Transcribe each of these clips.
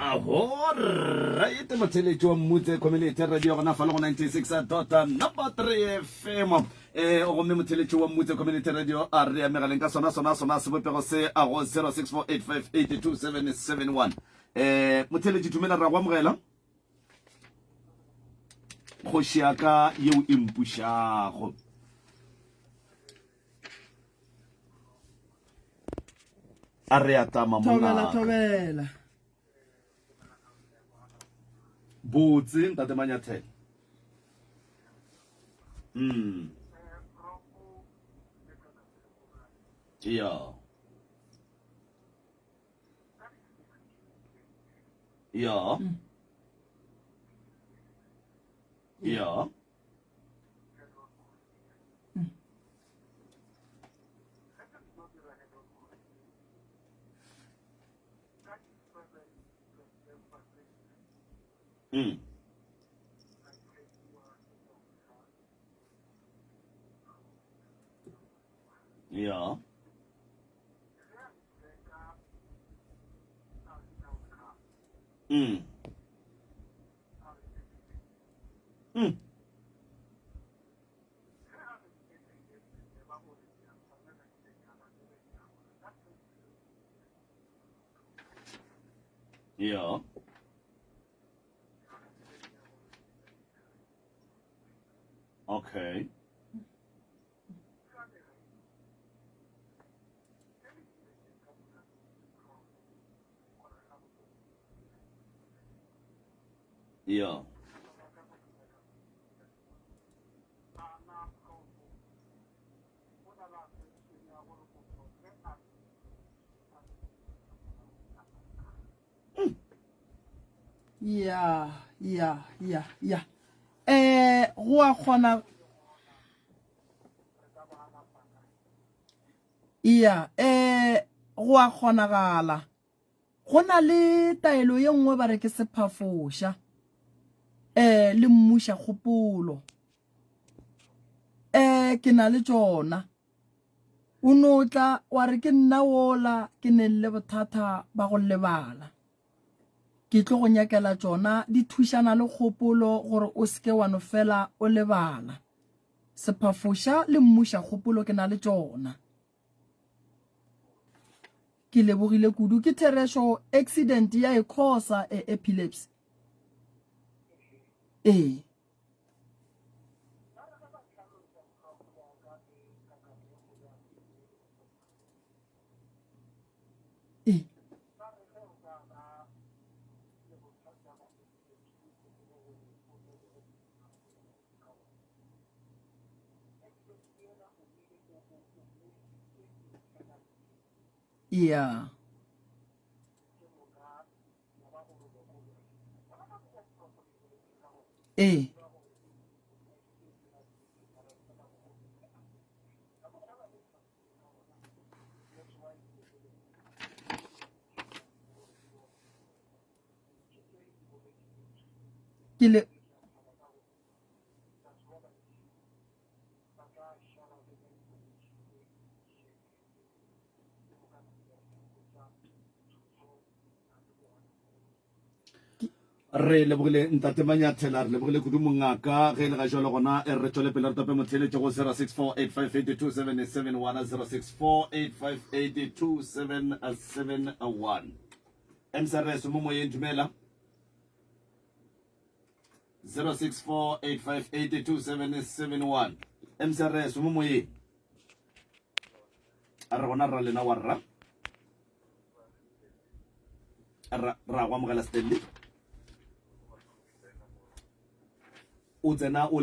Right, motheletsi wa mmutse community radio gona fa le go 96.3 FM o gomme motheletsi wa mmutse community radio a re amegaleng ka sona sebopego se a go 0648582771 motheletsi dumela ra go amogela go shiaka yeo impushago a re atama mona thobela botse ntate Manyathela yeah yeah yeah yeah yeah okay yeah ya go a kgona go a kgonagala go na le taelo ye nngwe ba re ke sephafoša le mmuša kgopolo ke na le tšona o notla wa re ke nna wola ke ne le bothata ba go lebala ke tlo go nyakela tšona di thušana le kgopolo gore o seke wa no fela o lebala sephafoša le mmuša kgopolo ke na le tšona ke lebogile kudu ke Theresho accident ya e causa epilepsy yeah ke le re lebogile ntate Manyathela re lebogile kudu mongaka ge le ga jalo gona re tswele pele re tope motheletsi go 0648582771 MSRS mo moyeng dumela 0648582771 MSRS mo moyeng a re gona ra lena wa ra go amogela Stanley o tsena o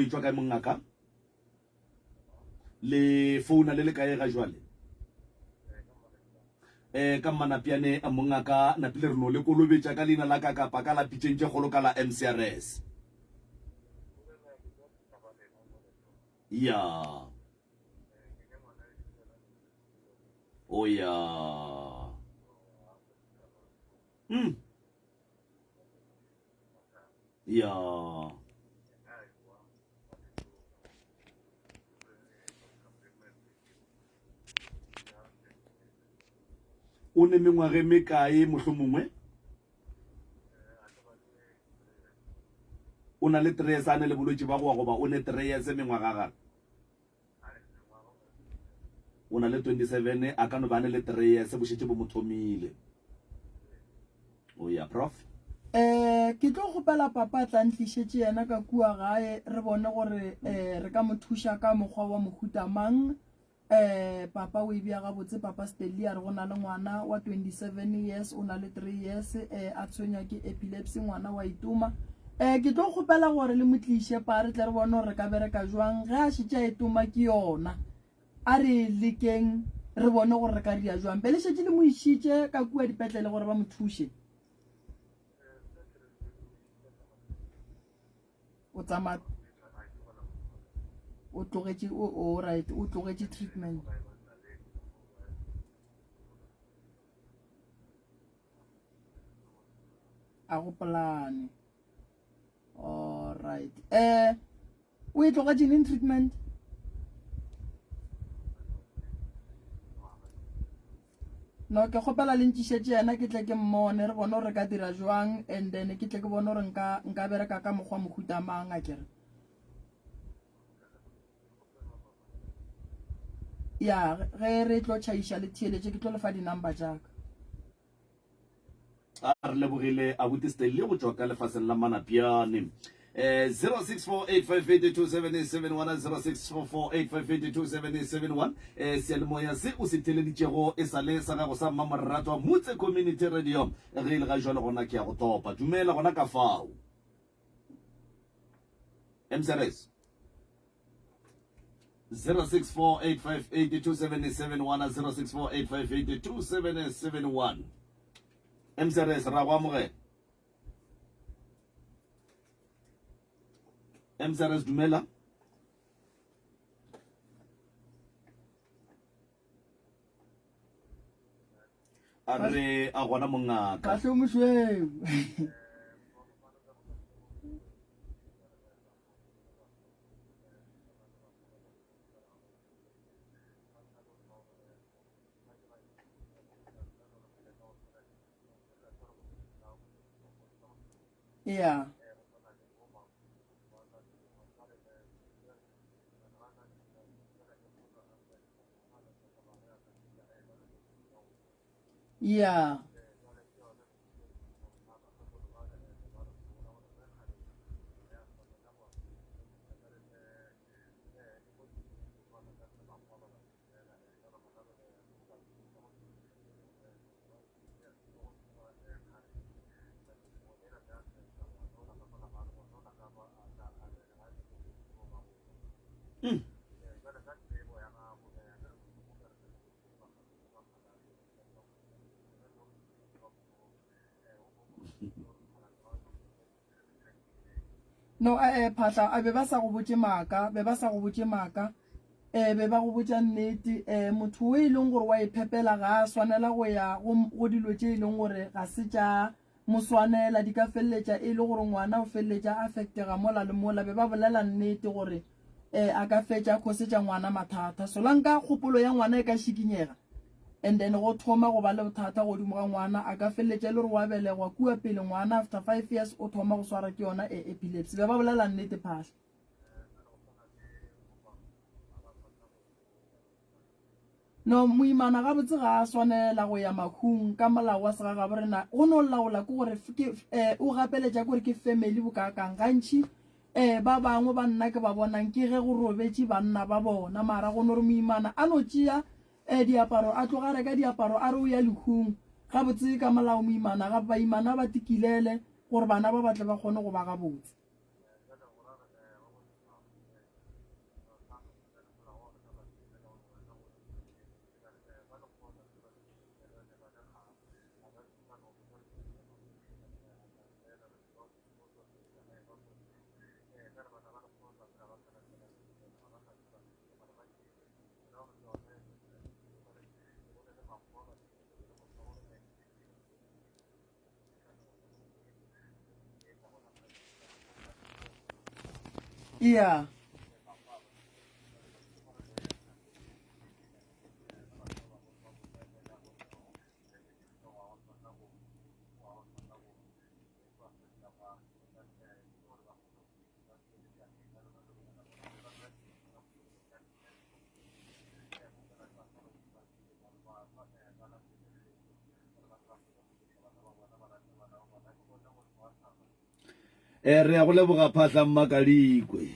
itswa ka mongaka le founa le kae ga jwale ka manapiane a mongaka na pile re no le kolobetša ka leina la ka kapa ka la pitšentše kgolo ka la MCRS ya o ya ya o ne mengwage mekae mohlomongwe o na le 3 years a ne le bolwetse ba go goba o ne 3 years mengwaga gaga o na le 27 a ka no ba ne le 3 years bo shetse bo mothomile o ya prof ke tlo gopela papa tla ntlišetse yena ka kua gae re bone gore re ka mo thuša ka mokgwa wa mohuta mang papa o ebia ga botse papa Stanley a re go na le ngwana wa 27 years o na le 3 years a tshwenya ke epilepsy ngwana wa ituma ke tlo gopela gore le motliše pa re tle re bone gore re ka bereka jwang ge a šetša ituma ke yona a re lekeng re bone gore re ka ria jwang pele šetše le mo išitše ka kua dipetlele gore ba mo thuše o tsamaya o tlogetše o right o tlogetše treatment a go polane all right o e tlogetše neng treatment no ke gopela le ntšišetše yena ke tle ke mmone re bone gore re ka dira jwang and then ke tle ke bone gore nka bereka ka mokgwa mohuta mang a kere ya ge re tlo tšhaiša le theeletše ke tlo lefa di-number jaaka a re lebogile abuti Stanley go tswa ka lefaseng la Manapiane 0648582771 0644858271 sealemoya se o se theleditšego e sale sa gago sa mmamoratwa motse community radio ge ile ga jwale gona ke ya go topa dumela gona ka fao MCRS 0648582771 0648582771 MCRS ra go amogela MCRS dumela a re a gona mongaka kahle mošweu yeah yeah no phahla a be ba sa go botse maaka be ba go botsa nnete motho o e leng gore wa iphepela ga a swanela go ya go dilo tše e leng gore ga se tša mo swanela di ka felletša e le gore ngwana o felletša affectega mola le mola be ba bolela nnete gore a ka fetša khosetša ngwana mathata solanka kgopolo ya ngwana e ka šikinyega and then go thoma go ba le bothata godimo ga ngwana a ka felletša le gore wa belegwa kua pele ngwana after 5 years o thoma go swara ke yona epilepsy be ba bolela nnete phahla no moimana ga botse ga a swanela go ya makhung ka molao wa sega ga borena go no laola ke gore o gapeletša gore ke family bokakang gantši ba bangwe ba nna ke ba bonang ke ge go robetše banna ba bona mara go no re moimana a no tšea diaparo a tloga reka diaparo a re o ya lekhung ga botse ka molao moimana ga baimana ba tikilele gore bana ba batle ba kgone go ba ga botse yeah re ya go leboga Phahla Makalikwe.